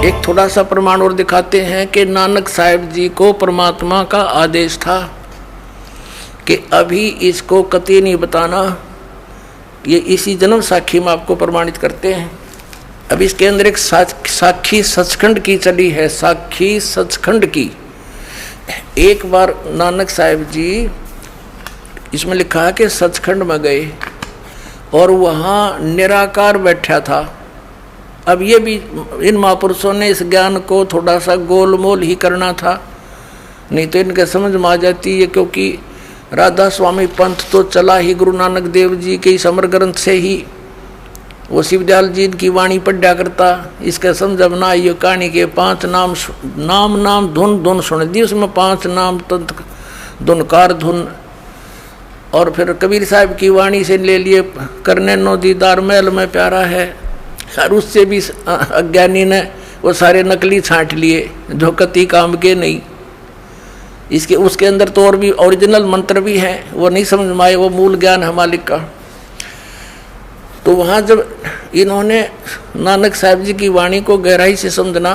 एक थोड़ा सा प्रमाण और दिखाते हैं कि नानक साहिब जी को परमात्मा का आदेश था कि अभी इसको कतई नहीं बताना। ये इसी जन्म साखी में आपको प्रमाणित करते हैं। अब इसके अंदर एक साखी सचखंड की चली है, साखी सचखंड की। एक बार नानक साहिब जी, इसमें लिखा है कि सचखंड में गए और वहाँ निराकार बैठा था। अब ये भी इन महापुरुषों ने इस ज्ञान को थोड़ा सा गोलमोल ही करना था, नहीं तो इनके समझ में आ जाती है। क्योंकि राधा स्वामी पंथ तो चला ही गुरु नानक देव जी के समर ग्रंथ से ही। वो शिवदयाल जी की वाणी पढ़ा करता, इसके समझ अब ना आइयो कहानी के 5 नाम नाम धुन धुन सुन दी। उसमें 5 नाम तंत्र धुनकार धुन। और फिर कबीर साहब की वाणी से ले लिए, करने नो दीदार महल में प्यारा है। और उससे भी अज्ञानी ने वो सारे नकली छांट लिए जो कति काम के नहीं। इसके उसके अंदर तो और भी ओरिजिनल मंत्र भी हैं, वो नहीं समझ में आए, वो मूल ज्ञान है मालिक का। तो वहाँ जब इन्होंने नानक साहब जी की वाणी को गहराई से समझना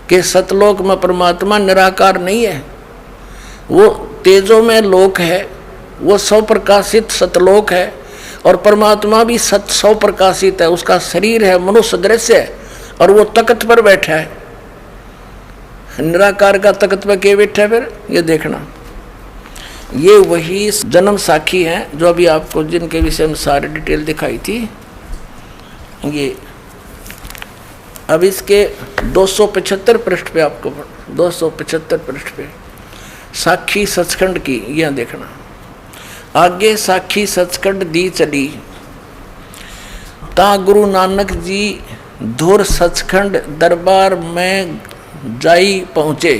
कि सतलोक में परमात्मा निराकार नहीं है, वो तेजों में लोक है, वो स्वप्रकाशित सतलोक है। और परमात्मा भी सौ प्रकाशित है, उसका शरीर है, मनुष्य दृश्य है, और वो तख्त पर बैठा है। निराकार का तख्त पर के बैठा है? फिर ये देखना, ये वही जन्म साखी हैं जो अभी आपको जिनके विषय में सारी डिटेल दिखाई थी। ये अब इसके 275 पृष्ठ पे आपको 275 पृष्ठ पे साखी सचखंड की यह देखना। आगे साखी सचखंड दी चली, ता गुरु नानक जी धुर सचखंड दरबार में जाई पहुँचे,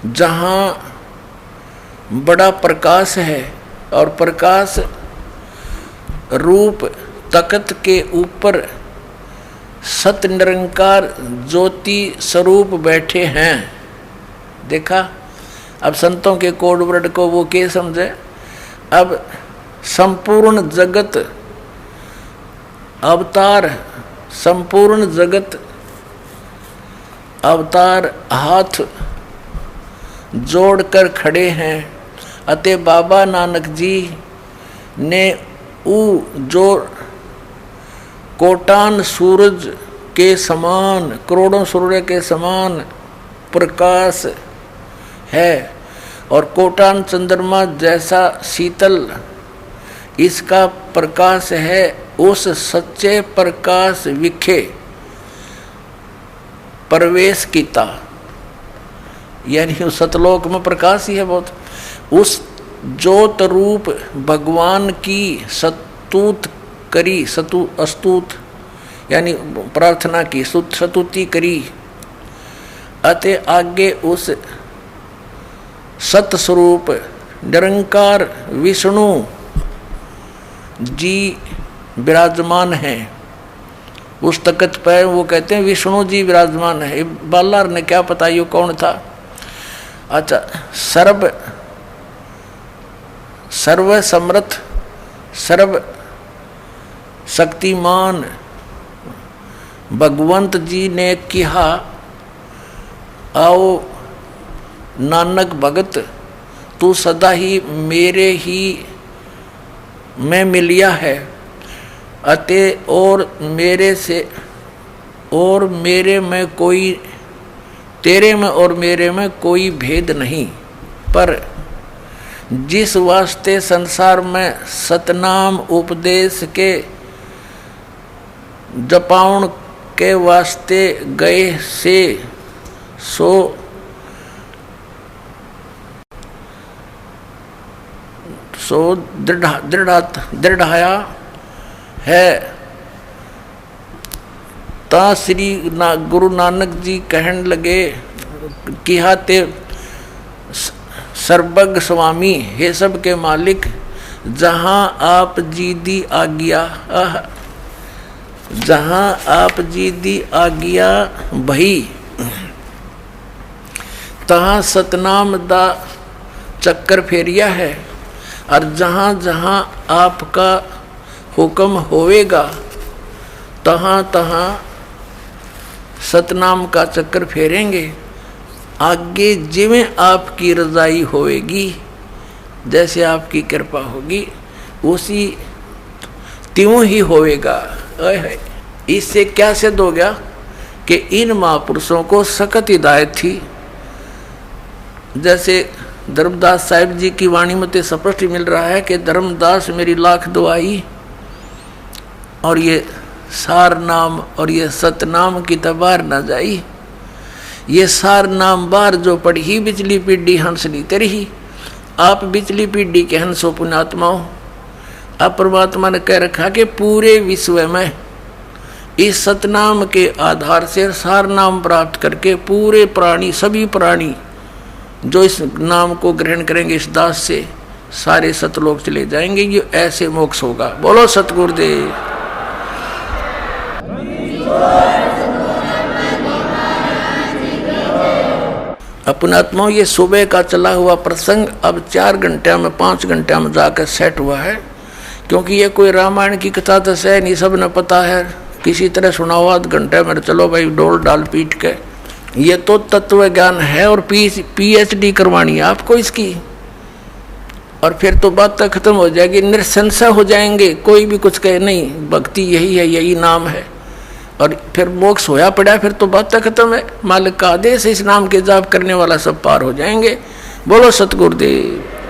जहाँ बड़ा प्रकाश है और प्रकाश रूप तख्त के ऊपर सत निरंकार ज्योति स्वरूप बैठे हैं। देखा, अब संतों के कोड वर्ड को वो क्या समझे। अब संपूर्ण जगत अवतार, संपूर्ण जगत अवतार हाथ जोड़कर खड़े हैं। अतः बाबा नानक जी ने जो कोटान सूरज के समान, करोड़ों सूर्य के समान प्रकाश है और कोटान चंद्रमा जैसा शीतल इसका प्रकाश है, उस सच्चे प्रकाश विखे प्रवेश कीता। यानी उस सतलोक में प्रकाश ही है बहुत। उस ज्योत रूप भगवान की स्तुत करी, अस्तुत यानी प्रार्थना की, स्तुति करी। अतः आगे उस सतस्वरूप निरंकार विष्णु जी विराजमान हैं उस तख्त पर। वो कहते हैं विष्णु जी विराजमान है। बालार ने क्या पता ये कौन था। अच्छा, सर्व समर्थ सर्व शक्तिमान भगवंत जी ने कहा, आओ नानक भगत, तू सदा ही मेरे ही में मिलिया है। अतः और मेरे से और मेरे में कोई, तेरे में और मेरे में कोई भेद नहीं। पर जिस वास्ते संसार में सतनाम उपदेश के जपाउन के वास्ते गए से सो दृढ़ाया है, ता श्री गुरु नानक जी कहन लगे कि हाते सर्वज्ञ स्वामी, हे सब के मालिक, जहाँ आप जी दी आज्ञा, जहाँ आप जी दी आज्ञा भई, तहाँ सतनाम दा चक्कर फेरिया है। और जहाँ जहाँ आपका हुक्म होवेगा तहाँ तहाँ सतनाम का चक्कर फेरेंगे। आगे जिवें आपकी रजाई होएगी, जैसे आपकी कृपा होगी उसी त्यों ही होएगा। इससे क्या सिद्ध हो गया कि इन महापुरुषों को सख्त हिदायत थी। जैसे धर्मदास साहिब जी की वाणी में तो स्पष्ट मिल रहा है कि धर्मदास मेरी लाख दुआई, और ये सार नाम और ये सतनाम की तबार न जाई। ये सार नाम बार जो पढ़ी बिचली पीढ़ी हंसली तेरी। आप बिचली पीढ़ी के हंसो पुण्यात्माओं। अब परमात्मा ने कह रखा कि पूरे विश्व में इस सतनाम के आधार से सार नाम प्राप्त करके पूरे प्राणी, सभी प्राणी जो इस नाम को ग्रहण करेंगे इस दास से, सारे सतलोक चले जाएंगे। ये ऐसे मोक्ष होगा। बोलो सतगुरुदेव। अपनात्माओं, ये सुबह का चला हुआ प्रसंग अब 4 घंटे में 5 घंटे में जाकर सेट हुआ है, क्योंकि ये कोई रामायण की कथा तो है नहीं, सब ने पता है। किसी तरह सुनाओ आध घंटे में, चलो भाई डोल डाल पीट के। ये तो तत्व ज्ञान है और PhD करवानी है आपको इसकी, और फिर तो बात तक खत्म हो जाएगी, निरसंशय हो जाएंगे। कोई भी कुछ कहे नहीं, भक्ति यही है, यही नाम है, और फिर मोक्ष होया पड़ा, फिर तो बात तक खत्म है। मालिक का आदेश, इस नाम के जाप करने वाला सब पार हो जाएंगे। बोलो सतगुरुदेव।